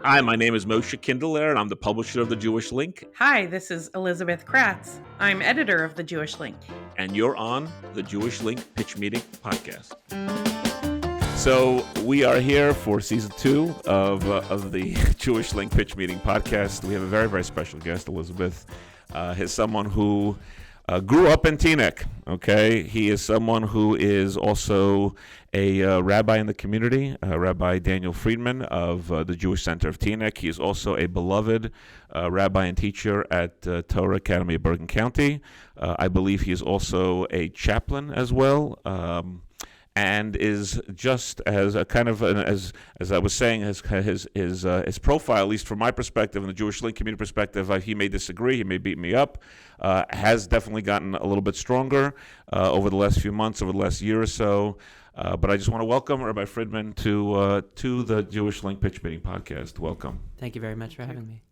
Hi, my name is Moshe Kindler, and I'm the publisher of the Jewish Link. Hi, this is Elizabeth Kratz. I'm editor of the Jewish Link. And you're on the Jewish Link Pitch Meeting podcast. So we are here for season 2 of the Jewish Link Pitch Meeting podcast. We have a very, very special guest, Elizabeth. He's someone who grew up in Teaneck, okay? He is someone who is also a rabbi in the community, Rabbi Daniel Fridman of the Jewish Center of Teaneck. He is also a beloved rabbi and teacher at Torah Academy of Bergen County. I believe he is also a chaplain as well. And is just as a kind of as I was saying, his profile, at least from my perspective and the Jewish Link community perspective, he may disagree, he may beat me up, has definitely gotten a little bit stronger over the last few months, over the last year or so. But I just want to welcome Rabbi Fridman to the Jewish Link Pitch Meeting podcast. Welcome. Thank you very much for having me.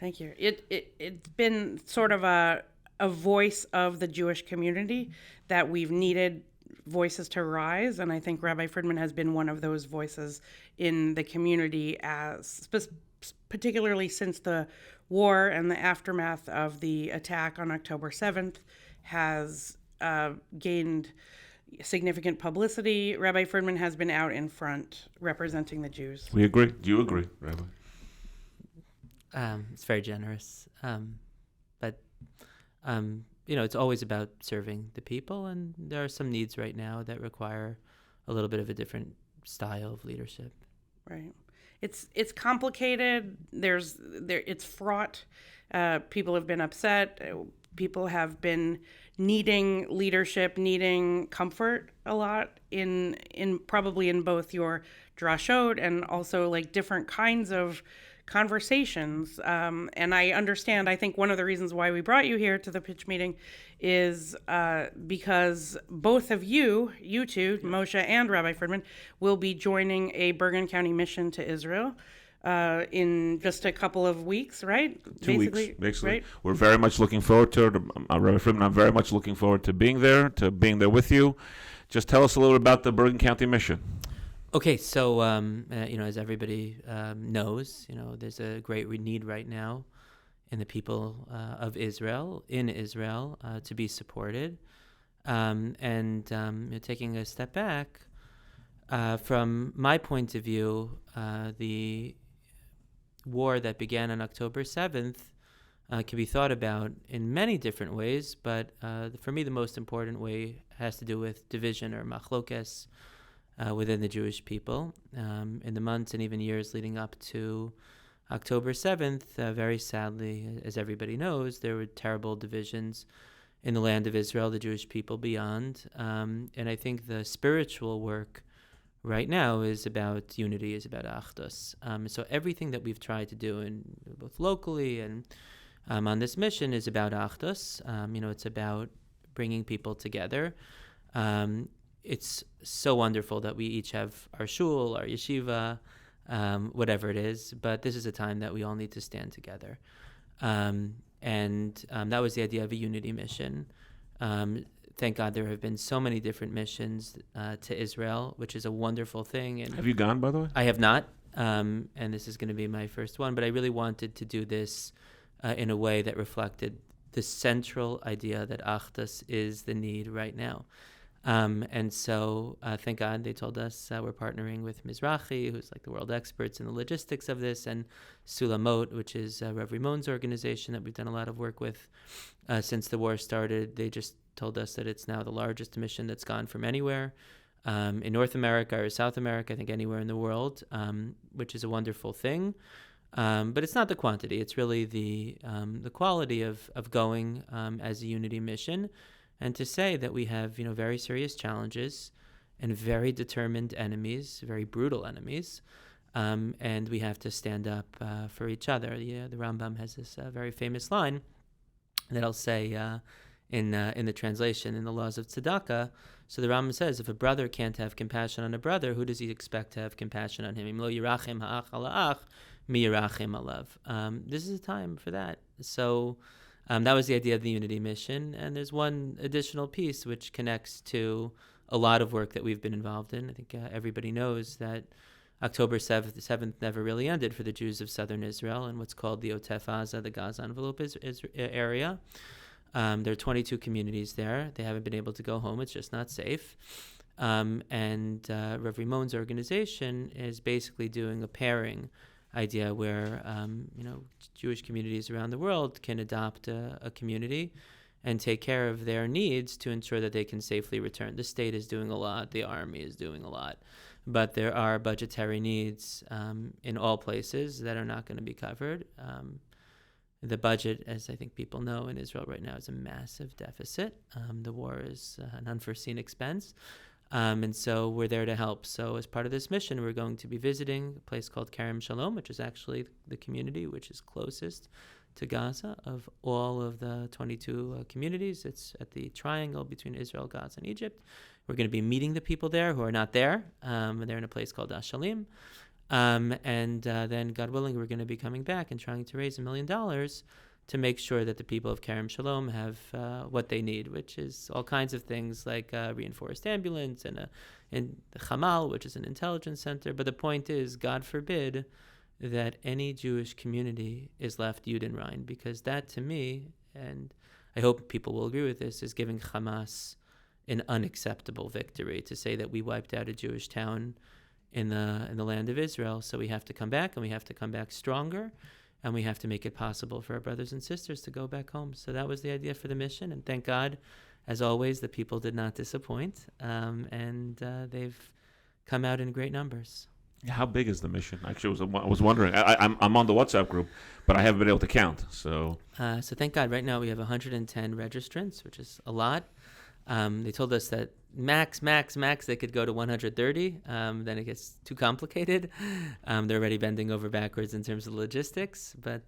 Thank you. It's been sort of a voice of the Jewish community that we've needed voices to rise, and I think Rabbi Fridman has been one of those voices in the community, as particularly since the war and the aftermath of the attack on October 7th has gained significant publicity. Rabbi Fridman has been out in front representing the Jews. We agree. Do you agree, Rabbi? It's very generous, but it's always about serving the people, and there are some needs right now that require a little bit of a different style of leadership. Right. It's complicated. It's fraught. People have been upset. People have been needing leadership, needing comfort a lot in probably in both your drashot and also like different kinds of conversations. And I understand, I think one of the reasons why we brought you here to the pitch meeting is because both of you two, Moshe and Rabbi Fridman, will be joining a Bergen County mission to Israel in just a couple of weeks, right? 2 weeks, basically. Right? We're very much looking forward to it. Rabbi Fridman, I'm very much looking forward to being there with you. Just tell us a little bit about the Bergen County mission. Okay, so as everybody knows, there's a great need right now in the people of Israel, to be supported. Taking a step back, from my point of view, the war that began on October 7th can be thought about in many different ways, but for me the most important way has to do with division or machlokes within the Jewish people. In the months and even years leading up to October 7th, very sadly, as everybody knows, there were terrible divisions in the land of Israel, the Jewish people beyond. And I think the spiritual work right now is about unity, is about Achdut. So everything that we've tried to do, both locally and on this mission, is about Achdut. It's about bringing people together. It's so wonderful that we each have our shul, our yeshiva, whatever it is, but this is a time that we all need to stand together. That was the idea of a unity mission. Thank God there have been so many different missions to Israel, which is a wonderful thing. And have you gone, by the way? I have not, and this is going to be my first one, but I really wanted to do this in a way that reflected the central idea that Achdut is the need right now. So thank God they told us we're partnering with Mizrahi, who's like the world experts in the logistics of this, and Sulamot, which is Rav Rimon's organization that we've done a lot of work with since the war started. They just told us that it's now the largest mission that's gone from anywhere in North America or South America, I think anywhere in the world, which is a wonderful thing. But it's not the quantity; it's really the quality of going as a unity mission. And to say that we have, very serious challenges and very determined enemies, very brutal enemies, and we have to stand up for each other. The Rambam has this very famous line that I'll say in the translation in the laws of tzedakah. So the Rambam says, if a brother can't have compassion on a brother, who does he expect to have compassion on him? Im lo yirachem ha'ach ala'ach, mi yirachem alav. This is a time for that. So that was the idea of the Unity Mission. And there's one additional piece which connects to a lot of work that we've been involved in. I think everybody knows that October 7th never really ended for the Jews of southern Israel and what's called the Otef Aza, the Gaza envelope area. There are 22 communities there. They haven't been able to go home. It's just not safe. And Rav Rimon's organization is basically doing a pairing idea where Jewish communities around the world can adopt a community and take care of their needs to ensure that they can safely return. The state is doing a lot. The army is doing a lot. But there are budgetary needs in all places that are not going to be covered. The budget, as I think people know in Israel right now, is a massive deficit. The war is an unforeseen expense. And so we're there to help. So as part of this mission, we're going to be visiting a place called Kerem Shalom, which is actually the community which is closest to Gaza of all of the 22 communities. It's at the triangle between Israel, Gaza, and Egypt. We're going to be meeting the people there who are not there. And they're in a place called Ashalim. And then, God willing, we're going to be coming back and trying to raise $1 million to make sure that the people of Kerem Shalom have what they need, which is all kinds of things like a reinforced ambulance and the Hamal, which is an intelligence center. But the point is, God forbid that any Jewish community is left Yud and Rein, because that, to me, and I hope people will agree with this, is giving Hamas an unacceptable victory to say that we wiped out a Jewish town in the land of Israel. So we have to come back, and we have to come back stronger, and we have to make it possible for our brothers and sisters to go back home. So that was the idea for the mission, and thank God, as always, the people did not disappoint, and they've come out in great numbers. How big is the mission? Actually, I was wondering. I'm on the WhatsApp group, but I haven't been able to count. So thank God, right now we have 110 registrants, which is a lot. They told us that max, they could go to 130. Then it gets too complicated. They're already bending over backwards in terms of logistics, but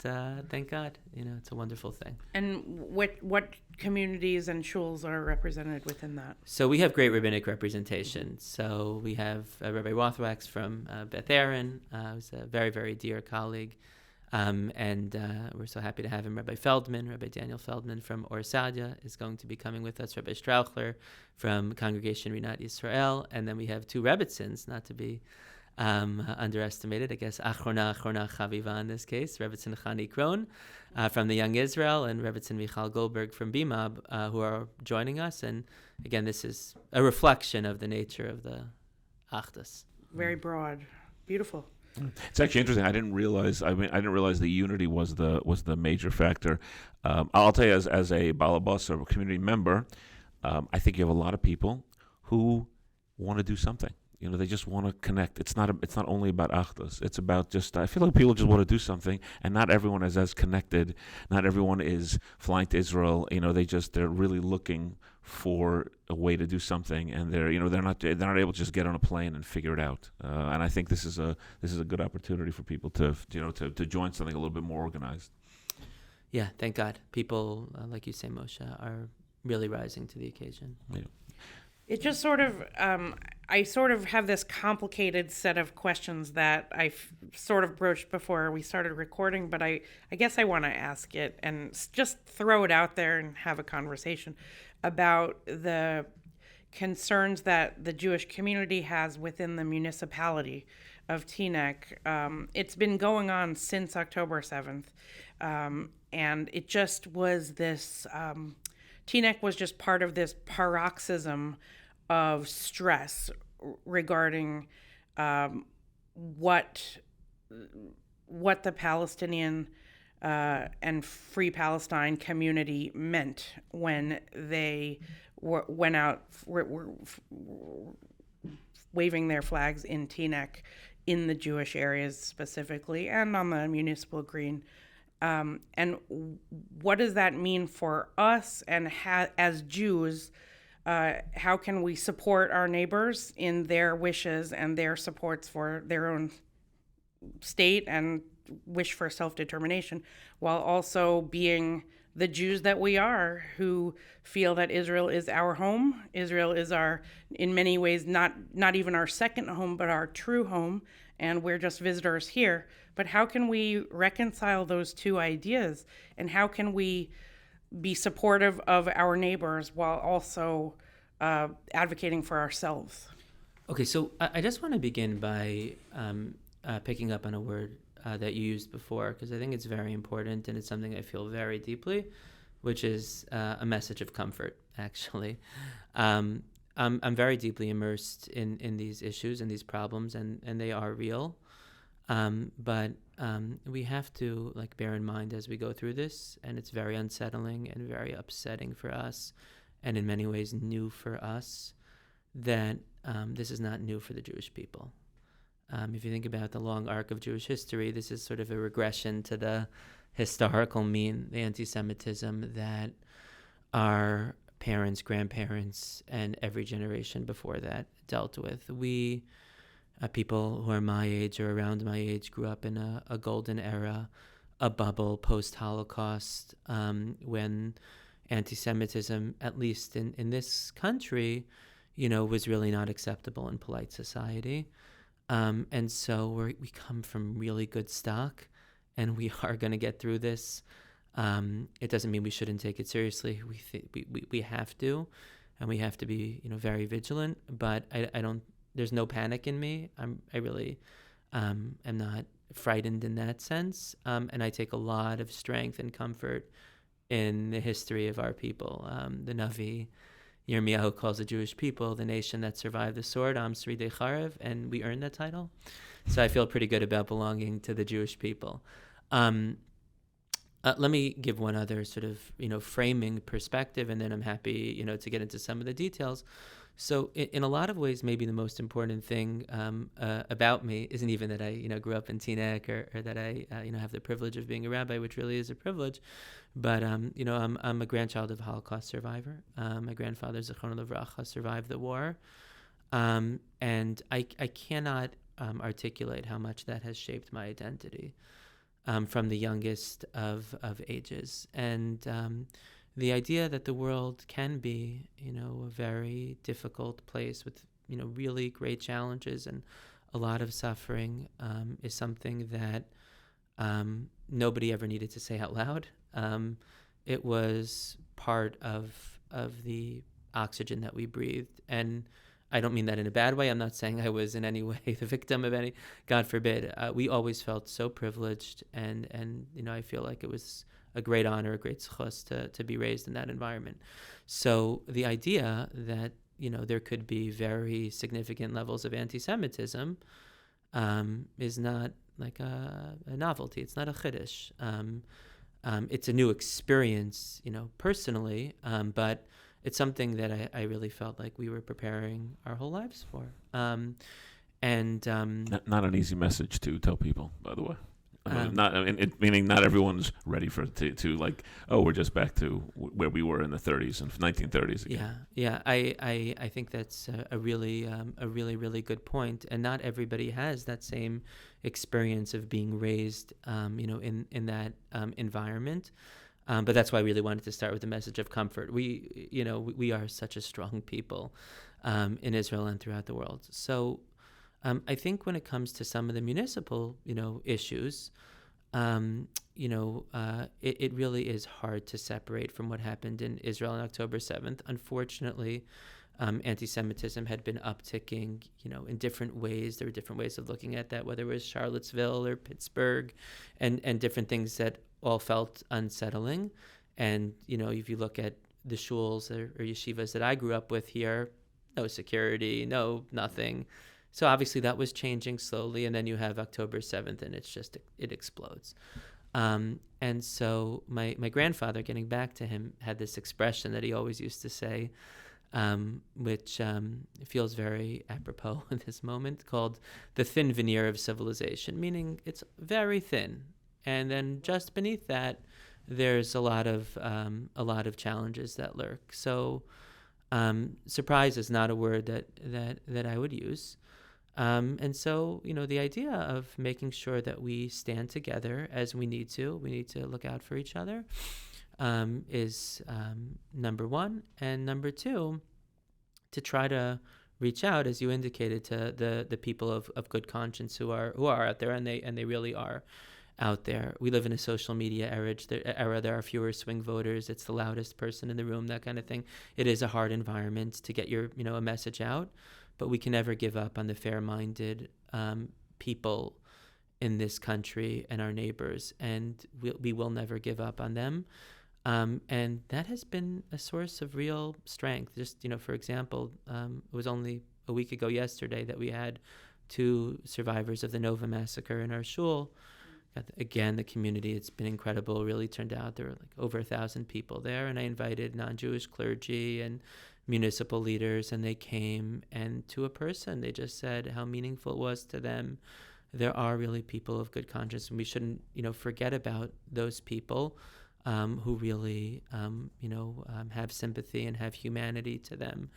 thank God, it's a wonderful thing. And what communities and shuls are represented within that? So we have great rabbinic representation. So we have Rabbi Rothwax from Beth Aaron, who's a very, very dear colleague. And we're so happy to have him. Rabbi Daniel Fridman from Or Sadia is going to be coming with us. Rabbi Strauchler from Congregation Rinat Yisrael. And then we have two Rebbitzins, not to be underestimated. I guess Achrona Chaviva in this case. Rebbitzin Chani Kron from the Young Israel and Rebbitzin Michal Goldberg from Bimab who are joining us. And again, this is a reflection of the nature of the Achdus. Very broad. Beautiful. It's actually interesting. I didn't realize the unity was the major factor. I'll tell you, as a Balabas or a community member, I think you have a lot of people who want to do something. They just want to connect. It's not only about Achdus. It's about I feel like people just want to do something, and not everyone is as connected. Not everyone is flying to Israel. They're really looking for a way to do something, and they're not able to just get on a plane and figure it out. And I think this is a good opportunity for people to join something a little bit more organized. Yeah, thank God. People, like you say, Moshe, are really rising to the occasion. Yeah. It just sort of, I sort of have this complicated set of questions that I sort of broached before we started recording, but I guess I want to ask it and just throw it out there and have a conversation about the concerns that the Jewish community has within the municipality of Teaneck. It's been going on since October 7th, and it just was this... Teaneck was just part of this paroxysm of stress regarding what the Palestinian and Free Palestine community meant when they went out waving their flags in Teaneck, in the Jewish areas specifically, and on the municipal green. And what does that mean for us? And as Jews, how can we support our neighbors in their wishes and their supports for their own state and wish for self-determination, while also being the Jews that we are, who feel that Israel is our home. Israel is our, in many ways, not even our second home, but our true home, and we're just visitors here. But how can we reconcile those two ideas, and how can we be supportive of our neighbors while also advocating for ourselves? Okay, so I just want to begin by picking up on a word that you used before, because I think it's very important and it's something I feel very deeply, which is a message of comfort, actually. I'm very deeply immersed in these issues and these problems, and they are real. But we have to bear in mind as we go through this, and it's very unsettling and very upsetting for us, and in many ways new for us, that this is not new for the Jewish people. If you think about the long arc of Jewish history, this is sort of a regression to the historical mean, the anti-Semitism that our parents, grandparents, and every generation before that dealt with. We, people who are my age or around my age, grew up in a golden era, a bubble post-Holocaust, when anti-Semitism, at least in this country, was really not acceptable in polite society. And so we come from really good stock, and we are going to get through this. It doesn't mean we shouldn't take it seriously. We have to, and we have to be very vigilant. But I don't. There's no panic in me. I really am not frightened in that sense. And I take a lot of strength and comfort in the history of our people. The Navi Yirmiyahu calls the Jewish people the nation that survived the sword, Am Sridei Charev, and we earned that title. So I feel pretty good about belonging to the Jewish people. Let me give one other sort of, framing perspective, and then I'm happy, to get into some of the details. So in a lot of ways, maybe the most important thing about me isn't even that I, grew up in Teaneck or that I, have the privilege of being a rabbi, which really is a privilege. But, I'm a grandchild of a Holocaust survivor. My grandfather, Zichrono Livracha, survived the war. And I cannot articulate how much that has shaped my identity from the youngest of ages. And the idea that the world can be, a very difficult place with, really great challenges and a lot of suffering is something that nobody ever needed to say out loud. It was part of the oxygen that we breathed. And I don't mean that in a bad way. I'm not saying I was in any way the victim of any, God forbid. We always felt so privileged, and I feel like it was a great honor, a great zchus to be raised in that environment. So the idea that, there could be very significant levels of anti-Semitism is not like a novelty. It's not a chiddush. It's a new experience, personally, but it's something that I really felt like we were preparing our whole lives for. Not an easy message to tell people, by the way. Meaning not everyone's ready for it to we're just back to where we were in the 30s and 1930s again. Yeah. I think that's a really really good point, and not everybody has that same experience of being raised, in that environment. But that's why I really wanted to start with the message of comfort. We are such a strong people in Israel and throughout the world. So I think when it comes to some of the municipal, issues, it really is hard to separate from what happened in Israel on October 7th. Unfortunately, anti-Semitism had been upticking, in different ways. There were different ways of looking at that, whether it was Charlottesville or Pittsburgh and different things that all felt unsettling. And, if you look at the shuls or yeshivas that I grew up with here, no security, nothing. So obviously that was changing slowly, and then you have October 7th, and it explodes. And so my grandfather, getting back to him, had this expression that he always used to say, which feels very apropos in this moment, called the thin veneer of civilization, meaning it's very thin. And then just beneath that, there's a lot of challenges that lurk. So surprise is not a word that I would use. And so, the idea of making sure that we stand together as we need to look out for each other, is number one. And number two, to try to reach out, as you indicated, to the people of good conscience who are out there, and they really are out there. We live in a social media era. There are fewer swing voters. It's the loudest person in the room, that kind of thing. It is a hard environment to get your, a message out. but we can never give up on the fair-minded people in this country and our neighbors, and we will never give up on them. And that has been a source of real strength. Just, for example, it was only a week ago yesterday that we had 2 survivors of the Nova massacre in our shul. Again, the community, it's been incredible, really turned out. There were like over 1,000 people there, and I invited non-Jewish clergy and municipal leaders, and they came, and to a person, they just said how meaningful it was to them. There are really people of good conscience, and we shouldn't, forget about those people who really, have sympathy and have humanity to them.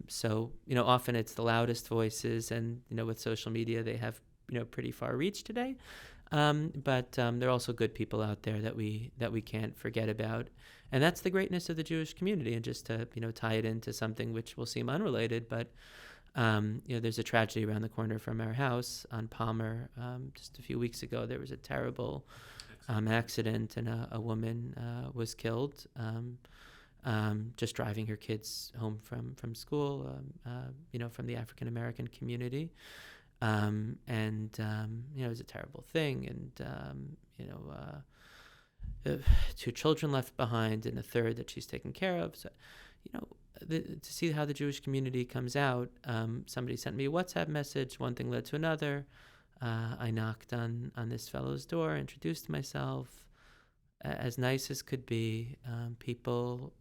So, often it's the loudest voices, and, with social media, they have, pretty far reach today. But there are also good people out there that we can't forget about. And that's the greatness of the Jewish community. And just to, tie it into something which will seem unrelated, but, there's a tragedy around the corner from our house on Palmer. Just a few weeks ago, there was a terrible accident, and a woman was killed just driving her kids home from school, from the African-American community. It was a terrible thing, and 2 children left behind, and a third that she's taken care of. So, to see how the Jewish community comes out, somebody sent me a WhatsApp message. One thing led to another. I knocked on this fellow's door, introduced myself, as nice as could be. People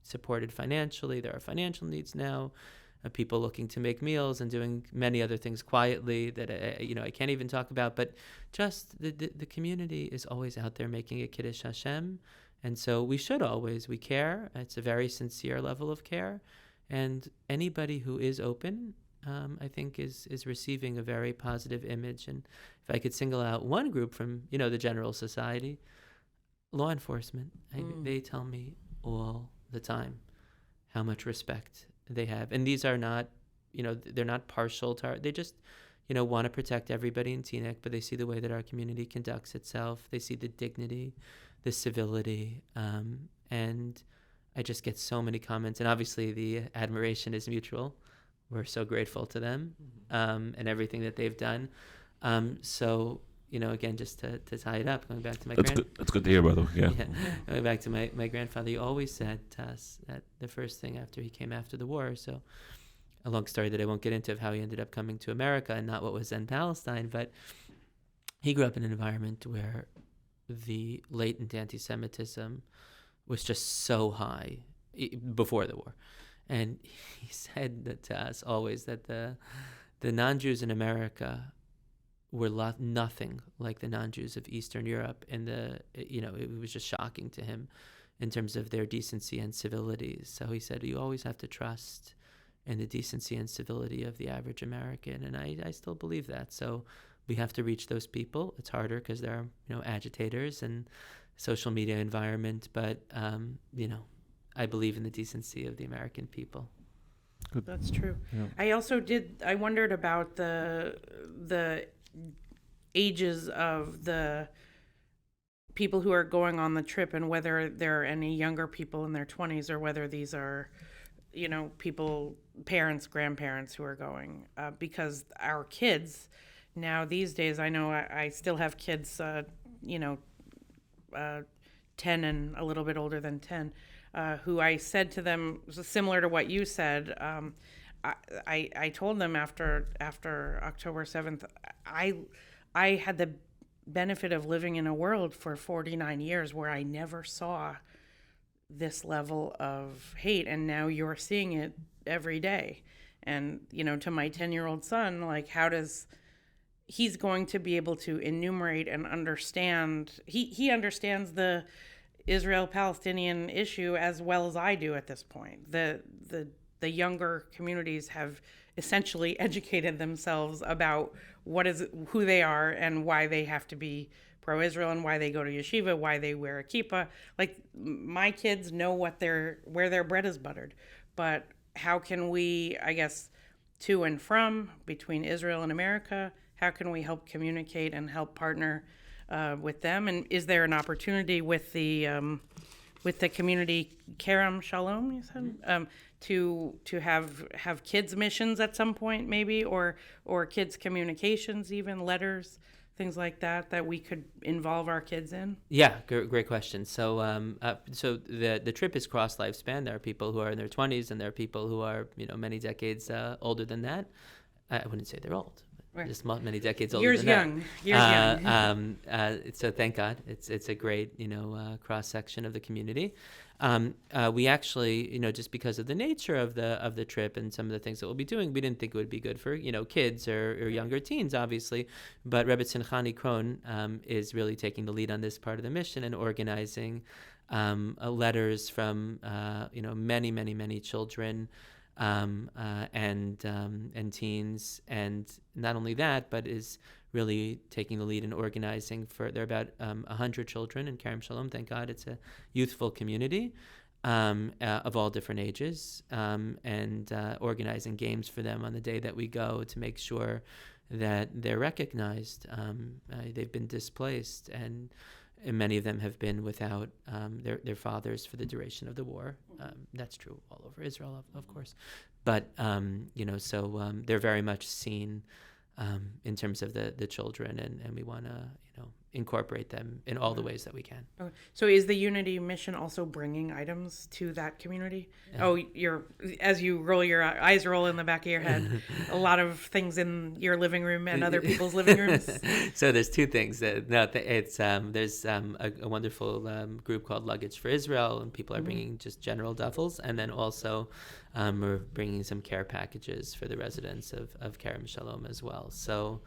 supported financially. There are financial needs now. People looking to make meals and doing many other things quietly that I can't even talk about. But just the community is always out there making a Kiddush Hashem, and so we care. It's a very sincere level of care, and anybody who is open, I think, is receiving a very positive image. And if I could single out one group from the general society, law enforcement, they tell me all the time how much respect they have. And these are not, they're not partial to they just, want to protect everybody in Teaneck, but they see the way that our community conducts itself. They see the dignity, the civility, and I just get so many comments. And obviously the admiration is mutual. We're so grateful to them and everything that they've done. So, again, just to tie it up, going back to my That's good to hear, by the way. Yeah. Going back to my grandfather, he always said to us that the first thing after he came after the war, so a long story that I won't get into of how he ended up coming to America and not what was then Palestine, but he grew up in an environment where the latent anti-Semitism was just so high before the war. And he said that to us always that the non-Jews in America were nothing like the non-Jews of Eastern Europe, and it was just shocking to him in terms of their decency and civility. So he said, you always have to trust in the decency and civility of the average American, and I still believe that. So we have to reach those people. It's harder because there are agitators and social media environment, but I believe in the decency of the American people. Good. That's true. Yeah. I wondered about the ages of the people who are going on the trip, and whether there are any younger people in their 20s, or whether these are, people, parents, grandparents who are going, because our kids now these days, I know I still have kids, 10 and a little bit older than 10, who I said to them, similar to what you said, I told them after October 7th, I had the benefit of living in a world for 49 years where I never saw this level of hate, and now you're seeing it every day. And, to my 10-year-old son, like, he's going to be able to enumerate and understand, he understands the Israel-Palestinian issue as well as I do at this point. The younger communities have essentially educated themselves about who they are and why they have to be pro-Israel and why they go to yeshiva, why they wear a kippah. Like, my kids know where their bread is buttered. But how can we, I guess, to and from between Israel and America, how can we help communicate and help partner with them? And is there an opportunity with the with the community Kerem Shalom, you said, to have kids missions at some point, maybe, or kids communications, even letters, things like that we could involve our kids in? Yeah, great question. So, so the trip is cross lifespan. There are people who are in their 20s, and there are people who are many decades older than that. I wouldn't say they're old. Right. Just many decades older Years than young. Years young. So thank God, it's a great cross section of the community. We actually just because of the nature of the trip and some of the things that we'll be doing, we didn't think it would be good for kids or younger teens, obviously. But Rebbe Simchani Kron is really taking the lead on this part of the mission and organizing letters from many children. And teens, and not only that, but is really taking the lead in organizing there are about 100 children in Kerem Shalom. Thank God, it's a youthful community of all different ages, and organizing games for them on the day that we go to make sure that they're recognized. They've been displaced, and many of them have been without their fathers for the duration of the war. That's true all over Israel, of course. But, so they're very much seen in terms of the children, and we want to, incorporate them in all the ways that we can. Okay. So is the Unity Mission also bringing items to that community? Oh, as you roll your eyes roll in the back of your head, a lot of things in your living room and other people's living rooms. So there's two things. There's a wonderful group called Luggage for Israel, and people are bringing just general duffels, and then also we're bringing some care packages for the residents of Kerem Shalom as well. So,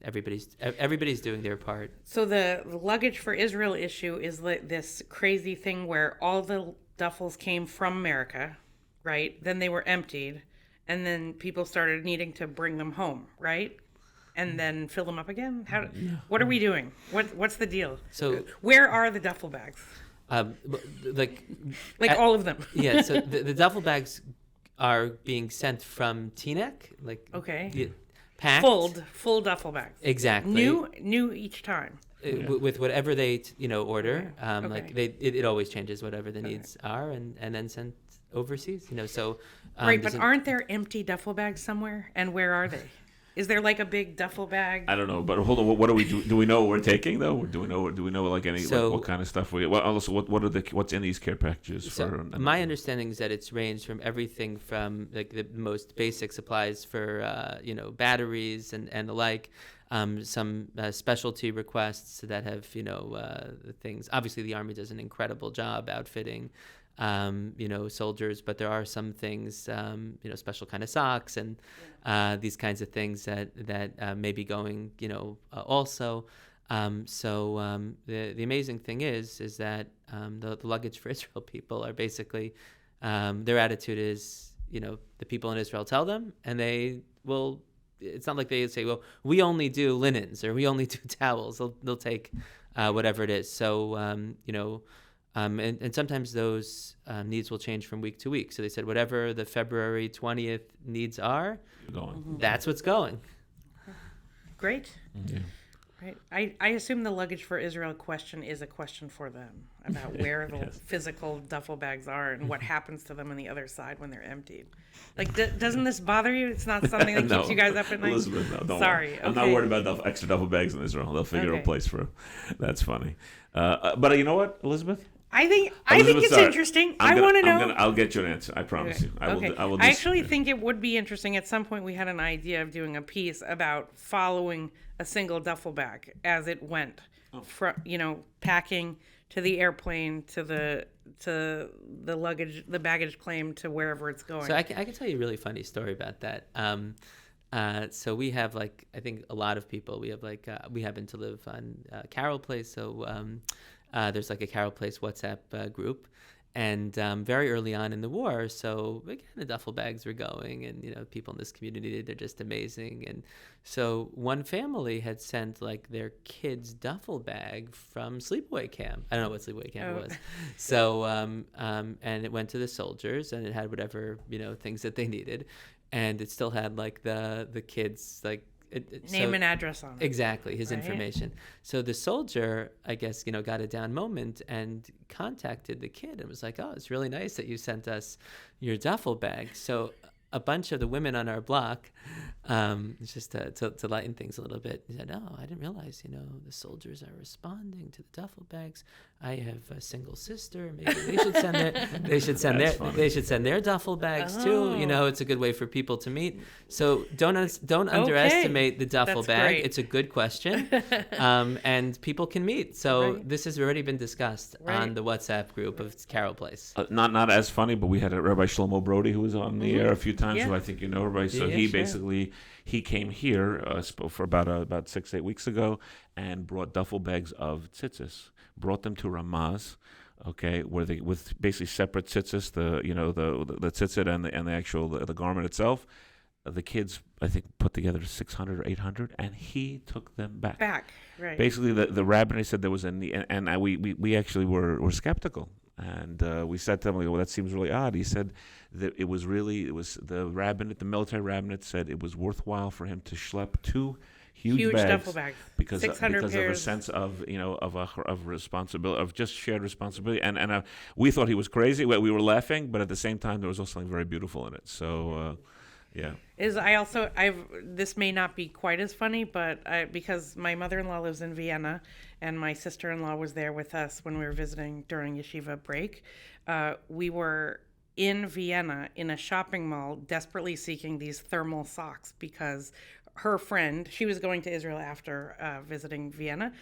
everybody's doing their part. So the Luggage for Israel issue is this crazy thing where all the duffels came from America, right? Then they were emptied, and then people started needing to bring them home, right? And then fill them up again. What are we doing? What's the deal? So where are the duffel bags? All of them. Yeah. So the duffel bags are being sent from Teaneck, okay. Packed. Full duffel bags. Exactly. New each time. With whatever they order. Okay. It always changes whatever the needs are, and then sent overseas. So right, but aren't there empty duffel bags somewhere? And where are they? Is there like a big duffel bag? I don't know, but hold on. What do we do? Do we know what we're taking though? Do we know what kind of stuff we? Well, also, what's in these care packages? My understanding is that it's ranged from everything from the most basic supplies for batteries and the like. Some specialty requests that have things. Obviously, the Army does an incredible job outfitting soldiers, but there are some things, special kind of socks and these kinds of things that may be going, also. So the amazing thing is that the Luggage for Israel people are basically, their attitude is, the people in Israel tell them, and they will. It's not like they say, well, we only do linens or we only do towels. They'll take whatever it is. So, and sometimes those needs will change from week to week. So they said whatever the February 20th needs are, that's what's going. Great. Yeah. Right. I assume the Luggage for Israel question is a question for them about where the physical duffel bags are and what happens to them on the other side when they're emptied. Doesn't this bother you? It's not something that keeps you guys up at night? Elizabeth, no, don't Sorry. worry. I'm not worried about extra duffel bags in Israel. They'll figure a place for. That's funny. But you know what, Elizabeth? I think it's interesting. I want to know. I'll get you an answer. I promise you. I will. I actually think it would be interesting. At some point, we had an idea of doing a piece about following a single duffel bag as it went from packing to the airplane to the luggage, the baggage claim to wherever it's going. So I can tell you a really funny story about that. So we have I think a lot of people. We have we happen to live on Carroll Place, so. There's a Carroll Place WhatsApp group, and very early on in the war, so again the duffel bags were going, and people in this community, they're just amazing. And so one family had sent their kid's duffel bag from sleepaway camp. I don't know what sleepaway camp was. So and it went to the soldiers, and it had whatever things that they needed, and it still had the kids Name and address on it. Exactly, his Right. information. So the soldier, I guess, got a down moment and contacted the kid and was like, "Oh, it's really nice that you sent us your duffel bag." So a bunch of the women on our block, just to lighten things a little bit, said, "Oh, I didn't realize, the soldiers are responding to the duffel bags. I have a single sister. Maybe they should send they should send their duffel bags too. It's a good way for people to meet. So don't underestimate the duffel That's bag. great. It's a good question, and people can meet. So Right. this has already been discussed Right. on the WhatsApp group of Carol Place. Not as funny, but we had a Rabbi Shlomo Brody who was on the air a few times, Yeah. who I think you know, Rabbi. So Yeah, he sure. basically came here spoke for about 6-8 weeks ago and brought duffel bags of tzitzis, brought them to Ramaz, okay, where they with basically separate tzitzis, the tzitzit and the actual the garment itself. The kids, I think, put together 600 or 800, and he took them back. Right. Basically, the rabbiner said there was a need, and we actually were skeptical, and we said to him, "Well, that seems really odd." He said that it was the rabbinate, the military rabbinate, said it was worthwhile for him to schlep 2 huge bags duffel bags, because 600 of a pairs. sense of of responsibility, of just shared responsibility, and we thought he was crazy. We were laughing, but at the same time, there was also something very beautiful in it. So. Yeah. This may not be quite as funny, but because my mother-in-law lives in Vienna and my sister-in-law was there with us when we were visiting during yeshiva break, we were in Vienna in a shopping mall desperately seeking these thermal socks because her friend, she was going to Israel after visiting Vienna.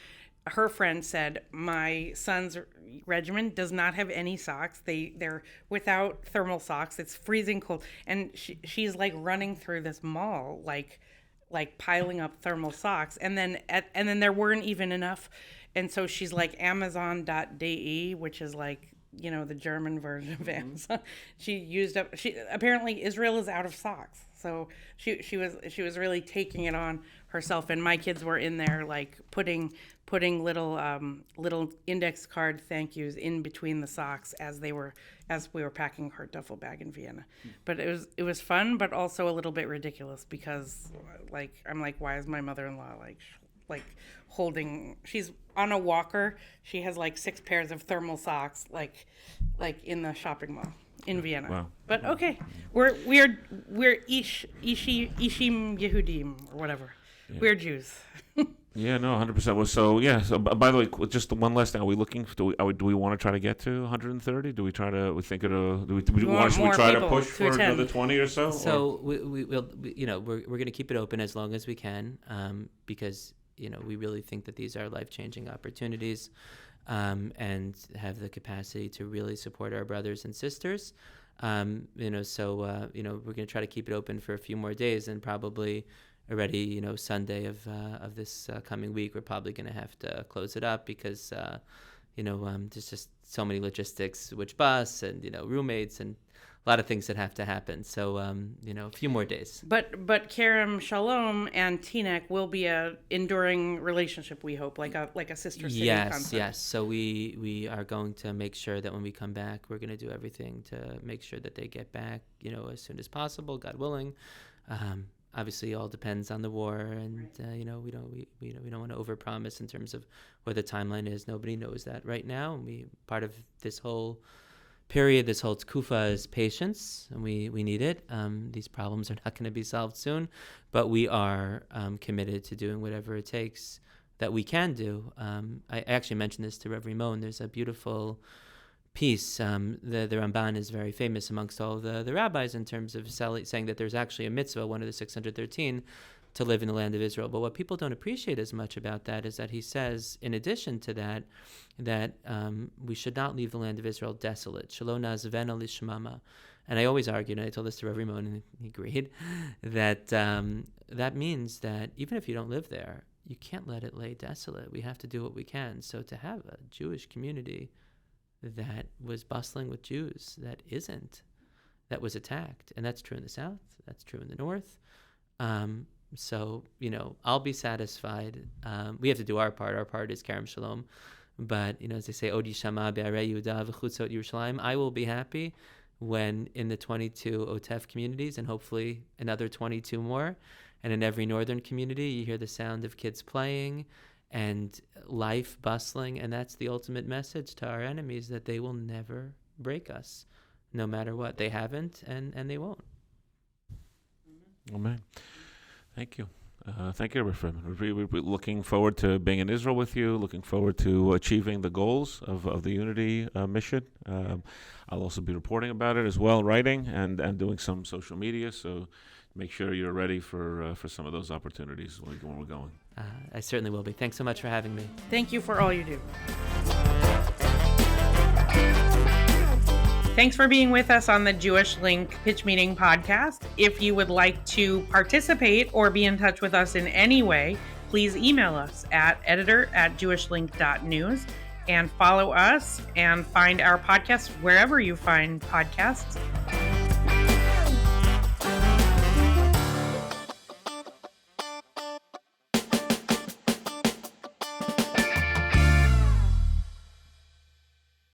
Her friend said, "My son's regiment does not have any socks. They're without thermal socks. It's freezing cold." And she's like running through this mall, like piling up thermal socks. And then there weren't even enough. And so she's like Amazon.de, which is like, the German version of Amazon. Apparently Israel is out of socks. So she was really taking it on herself, and my kids were in there like putting little index card thank yous in between the socks as we were packing her duffel bag in Vienna. But it was fun, but also a little bit ridiculous because I'm like, why is my mother-in-law like holding? She's on a walker. She has like 6 pairs of thermal socks like in the shopping mall in Vienna. Wow. But okay, we're Ishim Yehudim or whatever. Yeah. We're Jews. Yeah, no, 100%. Well, so yeah. So by the way, just one last thing. Are we looking? Do we want to try to get to 130? Do we try to? We think it'll. Do we try to push for another 20 or so? So we're going to keep it open as long as we can, because we really think that these are life-changing opportunities, and have the capacity to really support our brothers and sisters. So we're going to try to keep it open for a few more days, and probably already, Sunday of this coming week, we're probably going to have to close it up because, there's just so many logistics, which bus and, roommates and a lot of things that have to happen. So, a few more days. But Kerem Shalom and Teaneck will be a enduring relationship, we hope, like a sister city concept. Yes. So we are going to make sure that when we come back, we're going to do everything to make sure that they get back, as soon as possible, God willing. Obviously, it all depends on the war, and we don't want to overpromise in terms of what the timeline is. Nobody knows that right now. And part of this whole period, this whole tkufa, is patience, and we need it. These problems are not going to be solved soon, but we are committed to doing whatever it takes that we can do. I actually mentioned this to Rabbi Fridman. There's a beautiful piece. The Ramban is very famous amongst all the rabbis in terms of saying that there's actually a mitzvah, one of the 613, to live in the land of Israel. But what people don't appreciate as much about that is that he says, in addition to that we should not leave the land of Israel desolate. Shelo na'azvena lishmama. And I always argued, and I told this to Rabbi Fridman, and he agreed, that that means that even if you don't live there, you can't let it lay desolate. We have to do what we can. So to have a Jewish community that was bustling with Jews, that was attacked. And that's true in the south, that's true in the north. So, I'll be satisfied. We have to do our part. Our part is Kerem Shalom. But, as they say, Odi Shama Be'arei Yehuda v'chutzot Yerushalayim, I will be happy when in the 22 OTEF communities, and hopefully another 22 more, And in every northern community, you hear the sound of kids playing and life bustling. And that's the ultimate message to our enemies, that they will never break us, no matter what. They haven't, and they won't. Amen. Thank you. Thank you, Rabbi Fridman. We're looking forward to being in Israel with you, looking forward to achieving the goals of the Unity mission. I'll also be reporting about it as well, writing and doing some social media, so make sure you're ready for some of those opportunities when we're going. I certainly will be. Thanks so much for having me. Thank you for all you do. Thanks for being with us on the Jewish Link Pitch Meeting podcast. If you would like to participate or be in touch with us in any way, please email us at editor@jewishlink.news and follow us and find our podcast wherever you find podcasts.